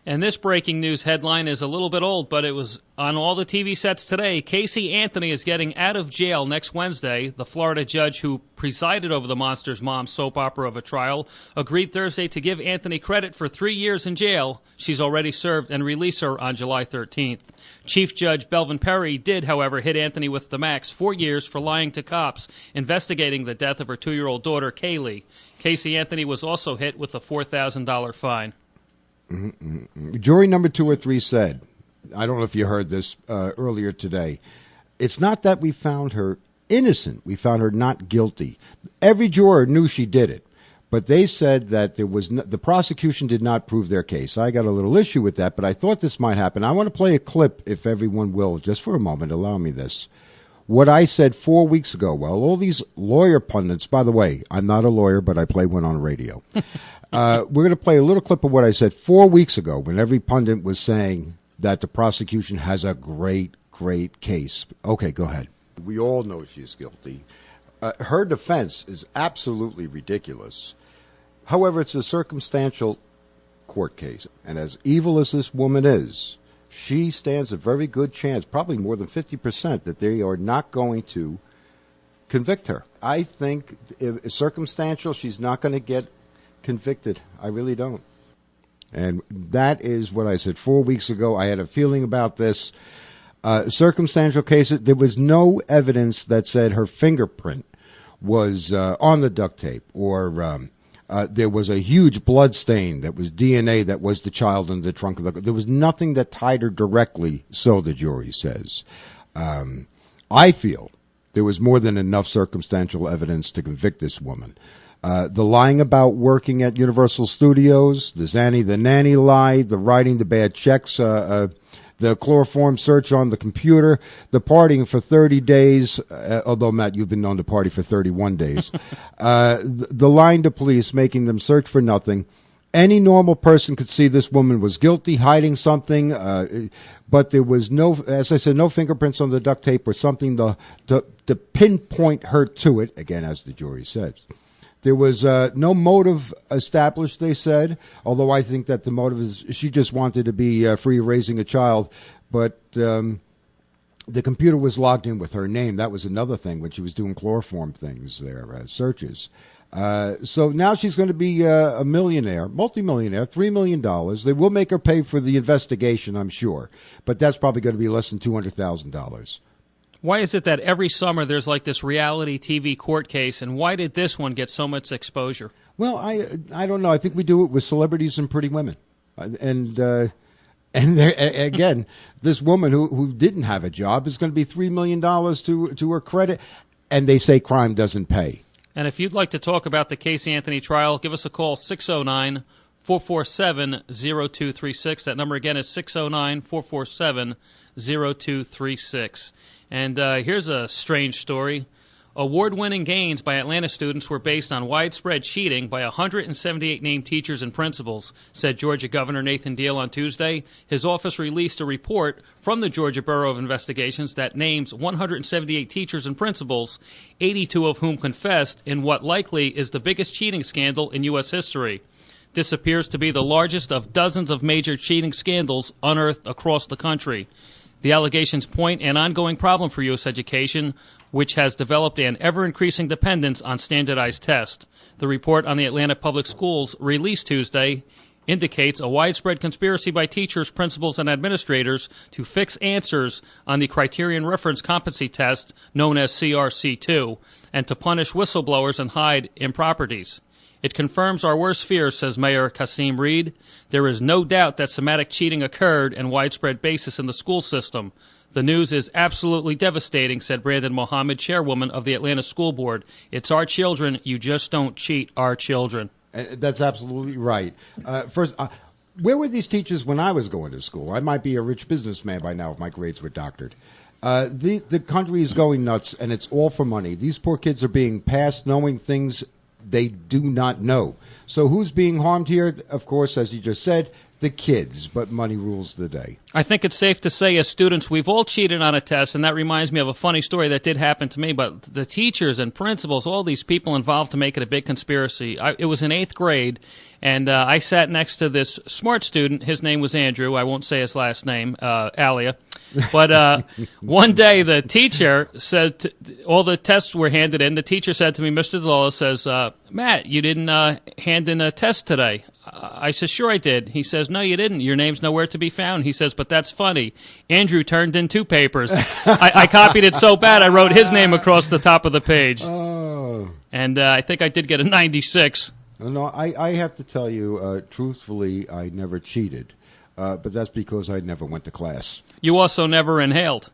And this breaking news headline is a little bit old, but it was on all the TV sets today. Casey Anthony is getting out of jail next Wednesday. The Florida judge who presided over the Monsters Mom soap opera of a trial agreed Thursday to give Anthony credit for 3 years in jail. She's already served and release her on July 13th. Chief Judge Belvin Perry did, however, hit Anthony with the max, 4 years for lying to cops investigating the death of her 2-year-old daughter, Kaylee. Casey Anthony was also hit with a $4,000 fine. Jury number 2 or 3 said, I don't know if you heard this earlier today, it's not that we found her innocent, we found her not guilty. Every juror knew she did it, but they said that there was the prosecution did not prove their case. I got a little issue with that, but I thought this might happen. I want to play a clip, if everyone will, just for a moment, allow me this. What I said 4 weeks ago, well, all these lawyer pundits, by the way, I'm not a lawyer, but I play one on radio. We're going to play a little clip of what I said 4 weeks ago when every pundit was saying that the prosecution has a great, great case. Okay, go ahead. We all know she's guilty. Her defense is absolutely ridiculous. However, it's a circumstantial court case. And as evil as this woman is, she stands a very good chance, probably more than 50%, that they are not going to convict her. I think if it's circumstantial, she's not going to get convicted. I really don't. And that is what I said 4 weeks ago. I had a feeling about this. Circumstantial cases, there was no evidence that said her fingerprint was on the duct tape, or there was a huge blood stain that was DNA that was the child in the trunk of the car. There was nothing that tied her directly, so the jury says. I feel there was more than enough circumstantial evidence to convict this woman. The lying about working at Universal Studios, the Zanny the Nanny lie, the writing the bad checks, the chloroform search on the computer, the partying for 30 days, although, Matt, you've been known to party for 31 days, the lying to police, making them search for nothing. Any normal person could see this woman was guilty, hiding something, but there was no, as I said, no fingerprints on the duct tape or something to pinpoint her to it, again, as the jury said. There was no motive established, they said, although I think that the motive is she just wanted to be free raising a child. But the computer was logged in with her name. That was another thing when she was doing chloroform things there, searches. So now she's going to be a millionaire, multimillionaire, $3 million. They will make her pay for the investigation, I'm sure. But that's probably going to be less than $200,000. Why is it that every summer there's like this reality TV court case, and why did this one get so much exposure? Well, I don't know. I think we do it with celebrities and pretty women. And there, again, this woman who didn't have a job is going to be $3 million to her credit, and they say crime doesn't pay. And if you'd like to talk about the Casey Anthony trial, give us a call, 609-447-0236. That number again is 609-447-0236. And here's a strange story. Award-winning gains by Atlanta students were based on widespread cheating by 178 named teachers and principals, said Georgia Governor Nathan Deal on Tuesday. His office released a report from the Georgia Bureau of Investigations that names 178 teachers and principals, 82 of whom confessed in what likely is the biggest cheating scandal in U.S. history. This appears to be the largest of dozens of major cheating scandals unearthed across the country. The allegations point an ongoing problem for U.S. education, which has developed an ever-increasing dependence on standardized tests. The report on the Atlanta Public Schools, released Tuesday, indicates a widespread conspiracy by teachers, principals, and administrators to fix answers on the Criterion Reference Competency Test, known as CRC2, and to punish whistleblowers and hide improprieties. It confirms our worst fears, says Mayor Kasim Reed. There is no doubt that systematic cheating occurred and widespread basis in the school system. The news is absolutely devastating, said Brandon Mohammed, chairwoman of the Atlanta School Board. It's our children. You just don't cheat our children. That's absolutely right. First, where were these teachers when I was going to school? I might be a rich businessman by now if my grades were doctored. The country is going nuts, and it's all for money. These poor kids are being passed knowing things they do not know. So who's being harmed here? Of course, as you just said, the kids, but money rules the day. I think it's safe to say, as students, we've all cheated on a test, and that reminds me of a funny story that did happen to me. But the teachers and principals, all these people involved to make it a big conspiracy. It was in 8th grade, and I sat next to this smart student. His name was Andrew. I won't say his last name, Alia. But one day the teacher said, all the tests were handed in. The teacher said to me, Mr. DeLola says, Matt, you didn't hand in a test today. I said, sure I did. He says, no, you didn't. Your name's nowhere to be found. He says, but that's funny. Andrew turned in 2 papers. I copied it so bad I wrote his name across the top of the page. Oh. And I think I did get a 96. No, I have to tell you, truthfully, I never cheated. But that's because I never went to class. You also never inhaled.